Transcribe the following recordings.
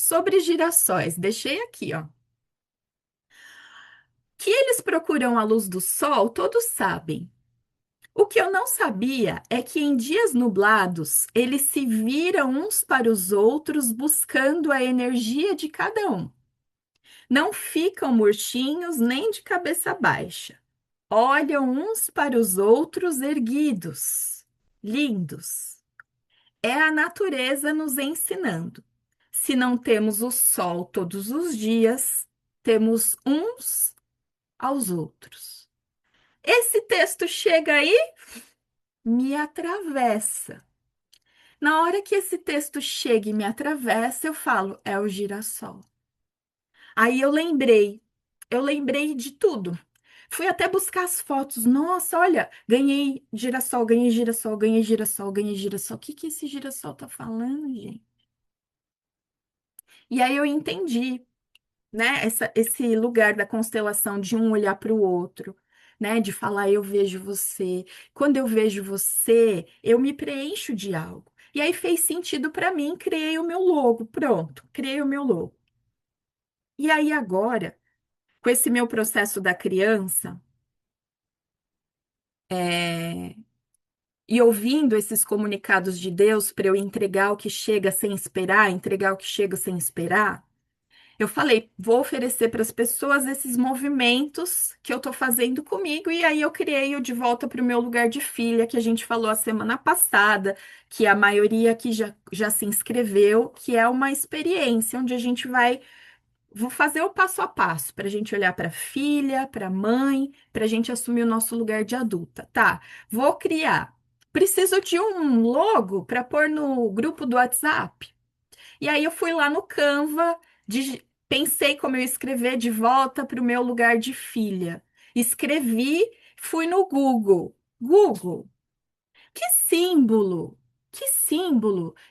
Sobre girassóis, deixei aqui, ó. Que eles procuram a luz do sol, todos sabem. O que eu não sabia é que em dias nublados, eles se viram uns para os outros buscando a energia de cada um. Não ficam murchinhos nem de cabeça baixa. Olham uns para os outros erguidos, lindos. É a natureza nos ensinando. Se não temos o sol todos os dias, temos uns aos outros. Esse texto chega aí, me atravessa. Na hora que esse texto chega e me atravessa, eu falo, é o girassol. Aí eu lembrei de tudo. Fui até buscar as fotos. Nossa, olha, ganhei girassol, ganhei girassol, ganhei girassol, ganhei girassol. O que que esse girassol tá falando, gente? E aí eu entendi, né, esse lugar da constelação de um olhar para o outro, né, de falar eu vejo você. Quando eu vejo você, eu me preencho de algo. E aí fez sentido para mim, criei o meu logo, pronto, criei o meu logo. E aí agora, com esse meu processo da criança, é, e ouvindo esses comunicados de Deus para eu entregar o que chega sem esperar, entregar o que chega sem esperar, eu falei, vou oferecer para as pessoas esses movimentos que eu estou fazendo comigo, e aí eu criei o De Volta para o Meu Lugar de Filha, que a gente falou a semana passada, que a maioria aqui já se inscreveu, que é uma experiência onde a gente vai. Vou fazer o passo a passo para a gente olhar para a filha, para a mãe, para a gente assumir o nosso lugar de adulta. Tá, vou criar. Preciso de um logo para pôr no grupo do WhatsApp. E aí eu fui lá no Canva, pensei como eu ia escrever de volta para o meu lugar de filha. Escrevi, fui no Google. Google, que símbolo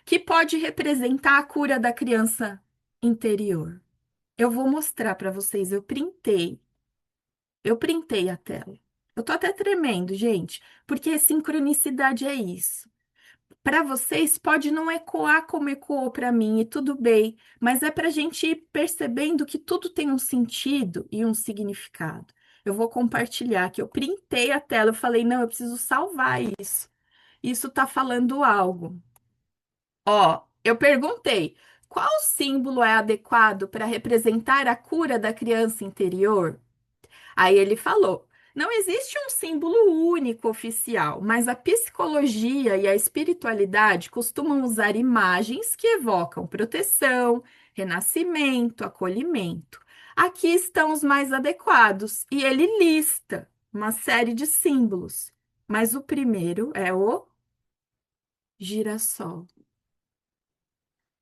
que pode representar a cura da criança interior? Eu vou mostrar para vocês. Eu printei a tela. Eu tô até tremendo, gente, porque sincronicidade é isso. Para vocês pode não ecoar como ecoou para mim, e tudo bem, mas é para a gente ir percebendo que tudo tem um sentido e um significado. Eu vou compartilhar que eu printei a tela, eu falei, não, eu preciso salvar isso. Isso está falando algo. Ó, eu perguntei, qual símbolo é adequado para representar a cura da criança interior? Aí ele falou: não existe um símbolo único oficial, mas a psicologia e a espiritualidade costumam usar imagens que evocam proteção, renascimento, acolhimento. Aqui estão os mais adequados, e ele lista uma série de símbolos, mas o primeiro é o girassol.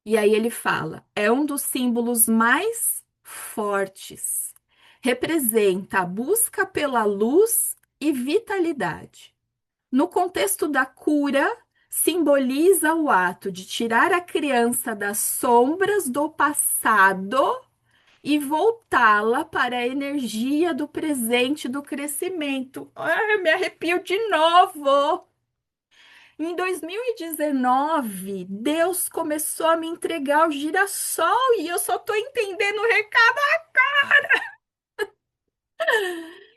E aí ele fala: é um dos símbolos mais fortes. Representa a busca pela luz e vitalidade. No contexto da cura, simboliza o ato de tirar a criança das sombras do passado e voltá-la para a energia do presente do crescimento. Ai, eu me arrepio de novo. Em 2019, Deus começou a me entregar o girassol e eu só estou entendendo o recado.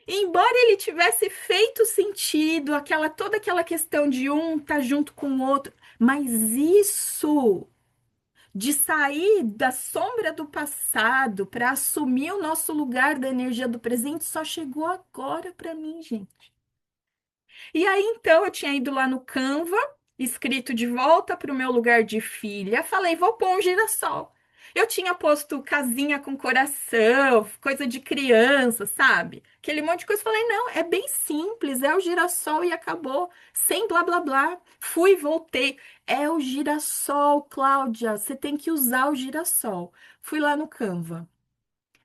Embora ele tivesse feito sentido, toda aquela questão de um estar junto com o outro, mas isso de sair da sombra do passado para assumir o nosso lugar da energia do presente só chegou agora para mim, gente. E aí, então, eu tinha ido lá no Canva, escrito de volta para o meu lugar de filha. Falei, vou pôr um girassol. Eu tinha posto casinha com coração, coisa de criança, sabe? Aquele monte de coisa. Falei, não, é bem simples, é o girassol e acabou. Sem blá blá blá. Fui, voltei. É o girassol, Cláudia. Você tem que usar o girassol. Fui lá no Canva.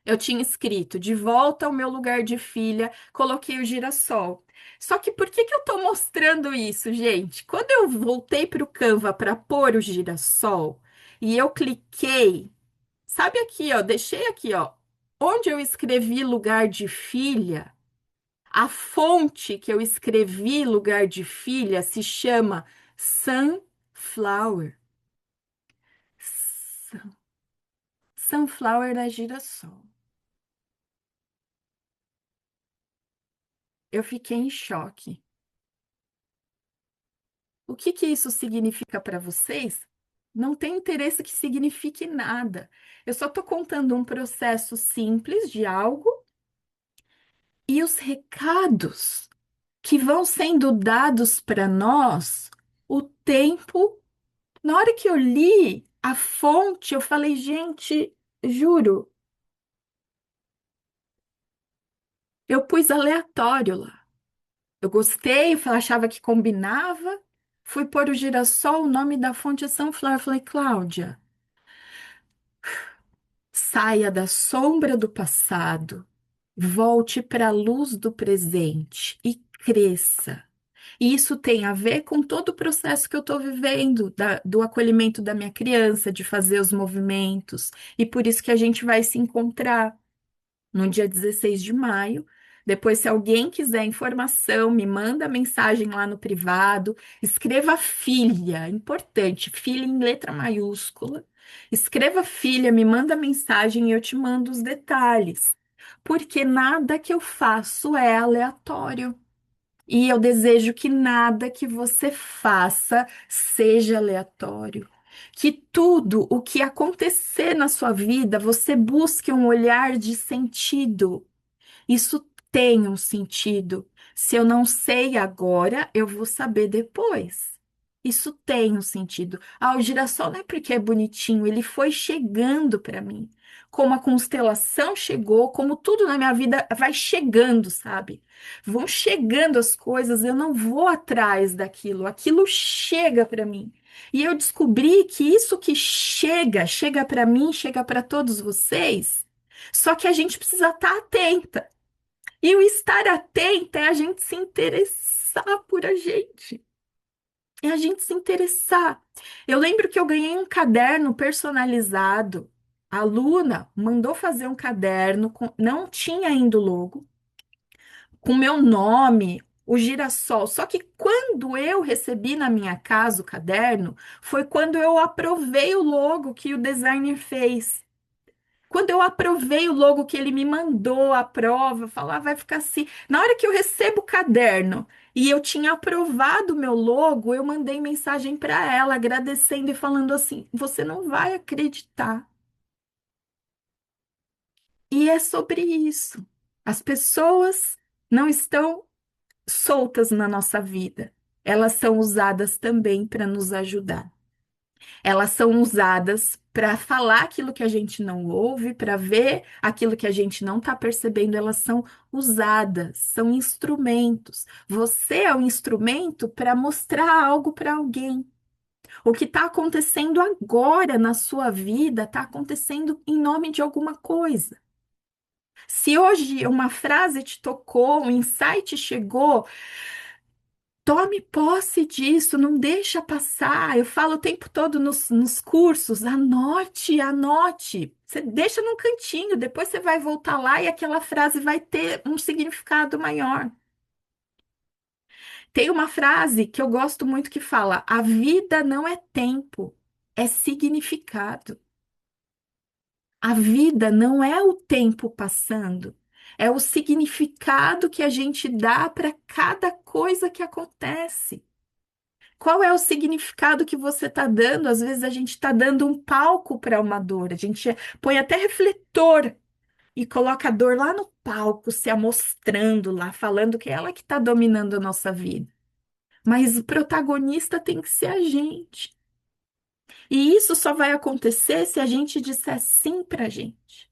Eu tinha escrito de volta ao meu lugar de filha, coloquei o girassol. Só que por que que eu tô mostrando isso, gente? Quando eu voltei para o Canva para pôr o girassol e eu cliquei, sabe aqui, ó, deixei aqui, ó, onde eu escrevi lugar de filha, a fonte que eu escrevi lugar de filha se chama Sunflower. Sunflower é girassol. Eu fiquei em choque. O que que isso significa para vocês? Não tem interesse que signifique nada. Eu só estou contando um processo simples de algo e os recados que vão sendo dados para nós, o tempo. Na hora que eu li a fonte, eu falei, gente, juro, eu pus aleatório lá. Eu gostei, achava que combinava. Fui pôr o girassol, o nome da fonte é Sunflower. Eu falei, Cláudia, saia da sombra do passado, volte para a luz do presente e cresça. E isso tem a ver com todo o processo que eu estou vivendo, do acolhimento da minha criança, de fazer os movimentos. E por isso que a gente vai se encontrar no dia 16 de maio. Depois, se alguém quiser informação, me manda mensagem lá no privado. Escreva filha, importante, filha em letra maiúscula. Escreva filha, me manda mensagem e eu te mando os detalhes. Porque nada que eu faço é aleatório. E eu desejo que nada que você faça seja aleatório. Que tudo o que acontecer na sua vida, você busque um olhar de sentido. Isso tem um sentido. Se eu não sei agora, eu vou saber depois. Isso tem um sentido. Ah, o girassol não é porque é bonitinho, ele foi chegando para mim. Como a constelação chegou, como tudo na minha vida vai chegando, sabe? Vão chegando as coisas, eu não vou atrás daquilo, aquilo chega para mim. E eu descobri que isso que chega, chega para mim, chega para todos vocês. Só que a gente precisa estar atenta. E o estar atenta é a gente se interessar por a gente. É a gente se interessar. Eu lembro que eu ganhei um caderno personalizado. A aluna mandou fazer um caderno, não tinha ainda o logo, com meu nome, o girassol. Só que quando eu recebi na minha casa o caderno, foi quando eu aprovei o logo que o designer fez. Quando eu aprovei o logo que ele me mandou, a prova, falar, vai ficar assim. Na hora que eu recebo o caderno e eu tinha aprovado o meu logo, eu mandei mensagem para ela agradecendo e falando assim: você não vai acreditar. E é sobre isso. As pessoas não estão soltas na nossa vida. Elas são usadas também para nos ajudar. Elas são usadas para falar aquilo que a gente não ouve, para ver aquilo que a gente não está percebendo. Elas são usadas, são instrumentos. Você é um instrumento para mostrar algo para alguém. O que está acontecendo agora na sua vida está acontecendo em nome de alguma coisa. Se hoje uma frase te tocou, um insight chegou, tome posse disso, não deixa passar. Eu falo o tempo todo nos cursos, anote, anote. Você deixa num cantinho, depois você vai voltar lá e aquela frase vai ter um significado maior. Tem uma frase que eu gosto muito que fala: a vida não é tempo, é significado. A vida não é o tempo passando, é o significado que a gente dá para cada coisa que acontece. Qual é o significado que você está dando? Às vezes a gente está dando um palco para uma dor. A gente põe até refletor e coloca a dor lá no palco, se amostrando lá, falando que é ela que está dominando a nossa vida. Mas o protagonista tem que ser a gente. E isso só vai acontecer se a gente disser sim para a gente.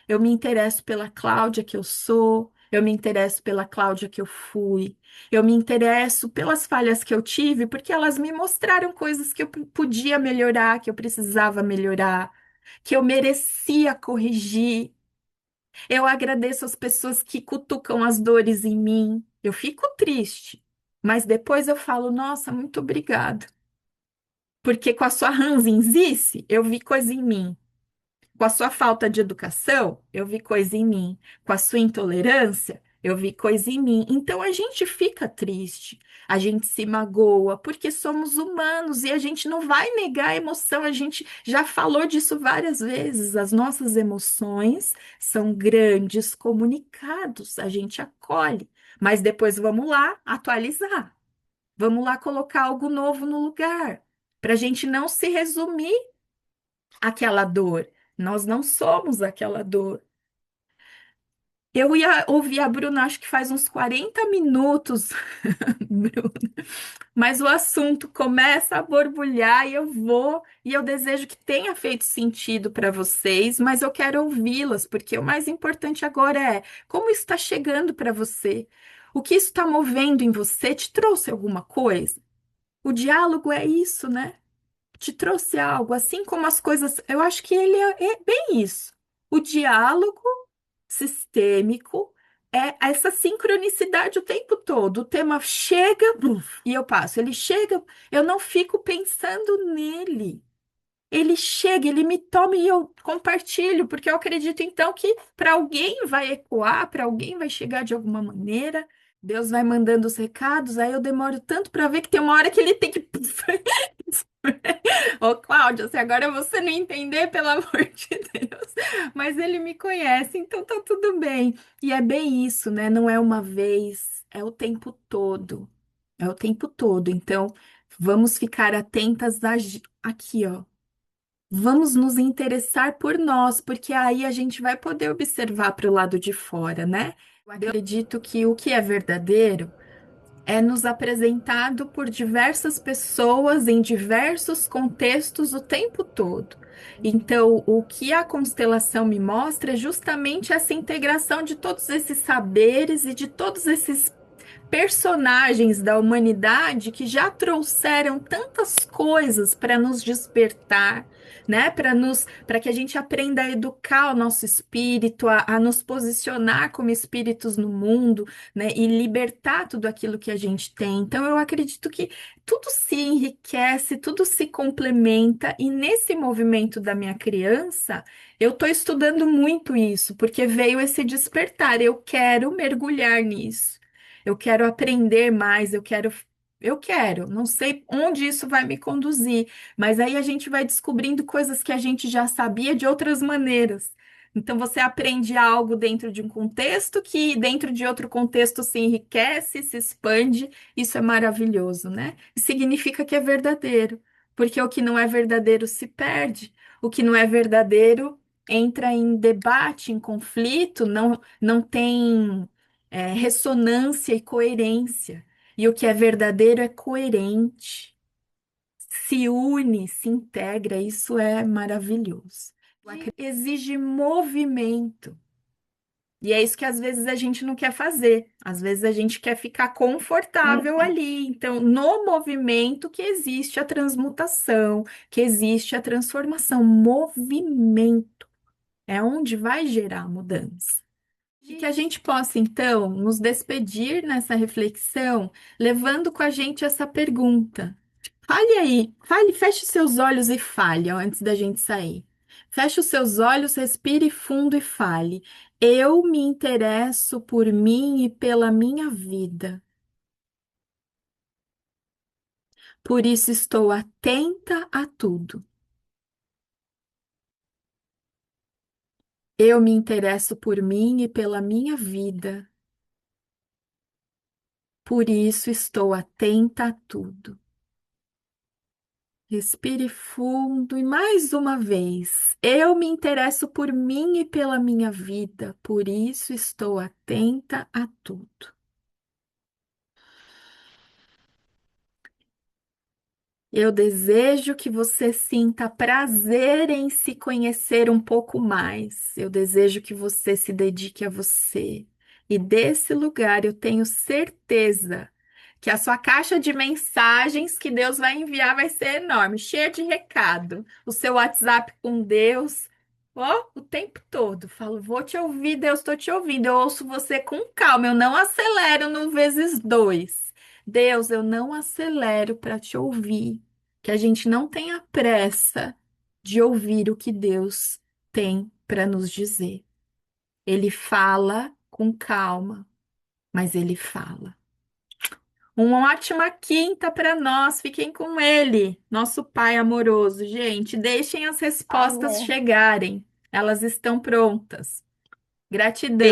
Eu me interesso pela Cláudia que eu sou, eu me interesso pela Cláudia que eu fui, eu me interesso pelas falhas que eu tive, porque elas me mostraram coisas que eu podia melhorar, que eu precisava melhorar, que eu merecia corrigir. Eu agradeço as pessoas que cutucam as dores em mim. Eu fico triste, mas depois eu falo, nossa, muito obrigada. Porque com a sua ranzinzice, eu vi coisa em mim. Com a sua falta de educação, eu vi coisa em mim. Com a sua intolerância, eu vi coisa em mim. Então a gente fica triste, a gente se magoa, porque somos humanos e a gente não vai negar a emoção. A gente já falou disso várias vezes. As nossas emoções são grandes comunicados, a gente acolhe, mas depois vamos lá atualizar, vamos lá colocar algo novo no lugar, para a gente não se resumir àquela dor. Nós não somos aquela dor. Eu ia ouvir a Bruna, acho que faz uns 40 minutos, Bruna, mas o assunto começa a borbulhar e eu vou, e eu desejo que tenha feito sentido para vocês, mas eu quero ouvi-las, porque o mais importante agora é como isso está chegando para você. O que isso está movendo em você? Te trouxe alguma coisa? O diálogo é isso, né? Te trouxe algo, assim como as coisas. Eu acho que ele é bem isso. O diálogo sistêmico é essa sincronicidade o tempo todo. O tema chega, bluf, e eu passo. Ele chega, eu não fico pensando nele. Ele chega, ele me toma e eu compartilho, porque eu acredito então que para alguém vai ecoar, para alguém vai chegar de alguma maneira. Deus vai mandando os recados, aí eu demoro tanto para ver que tem uma hora que ele tem que. Ô, Cláudia, se agora você não entender, pelo amor de Deus. Mas ele me conhece, então tá tudo bem. E é bem isso, né? Não é uma vez, é o tempo todo. É o tempo todo. Então, vamos ficar atentas aqui, ó. Vamos nos interessar por nós, porque aí a gente vai poder observar para o lado de fora, né? Eu acredito que o que é verdadeiro é nos apresentado por diversas pessoas em diversos contextos o tempo todo. Então, o que a constelação me mostra é justamente essa integração de todos esses saberes e de todos esses personagens da humanidade que já trouxeram tantas coisas para nos despertar, né? Para que a gente aprenda a educar o nosso espírito, a nos posicionar como espíritos no mundo, né? E libertar tudo aquilo que a gente tem. Então, eu acredito que tudo se enriquece, tudo se complementa, e nesse movimento da minha criança, eu estou estudando muito isso, porque veio esse despertar. Eu quero mergulhar nisso. Eu quero aprender mais, não sei onde isso vai me conduzir, mas aí a gente vai descobrindo coisas que a gente já sabia de outras maneiras. Então você aprende algo dentro de um contexto que dentro de outro contexto se enriquece, se expande. Isso é maravilhoso, né? E significa que é verdadeiro, porque o que não é verdadeiro se perde. O que não é verdadeiro entra em debate, em conflito, não tem ressonância e coerência. E o que é verdadeiro é coerente, se une, se integra, isso é maravilhoso. Exige movimento. E é isso que às vezes a gente não quer fazer. Às vezes a gente quer ficar confortável ali. Então, no movimento que existe a transmutação, que existe a transformação. Movimento é onde vai gerar a mudança. E que a gente possa, então, nos despedir nessa reflexão, levando com a gente essa pergunta. Fale aí, fale, feche os seus olhos e fale, ó, antes da gente sair. Feche os seus olhos, respire fundo e fale. Eu me interesso por mim e pela minha vida. Por isso estou atenta a tudo. Eu me interesso por mim e pela minha vida. Por isso estou atenta a tudo. Respire fundo e mais uma vez. Eu me interesso por mim e pela minha vida, por isso estou atenta a tudo. Eu desejo que você sinta prazer em se conhecer um pouco mais. Eu desejo que você se dedique a você. E desse lugar eu tenho certeza que a sua caixa de mensagens que Deus vai enviar vai ser enorme, cheia de recado. O seu WhatsApp com Deus, ó, o tempo todo. Falo, vou te ouvir, Deus, estou te ouvindo. Eu ouço você com calma, eu não acelero no vezes dois. Deus, eu não acelero para te ouvir. Que a gente não tenha pressa de ouvir o que Deus tem para nos dizer. Ele fala com calma. mas ele fala. Uma ótima quinta para nós. Fiquem com ele, nosso Pai amoroso. Gente, deixem as respostas Amém. chegarem. Elas estão prontas. Gratidão.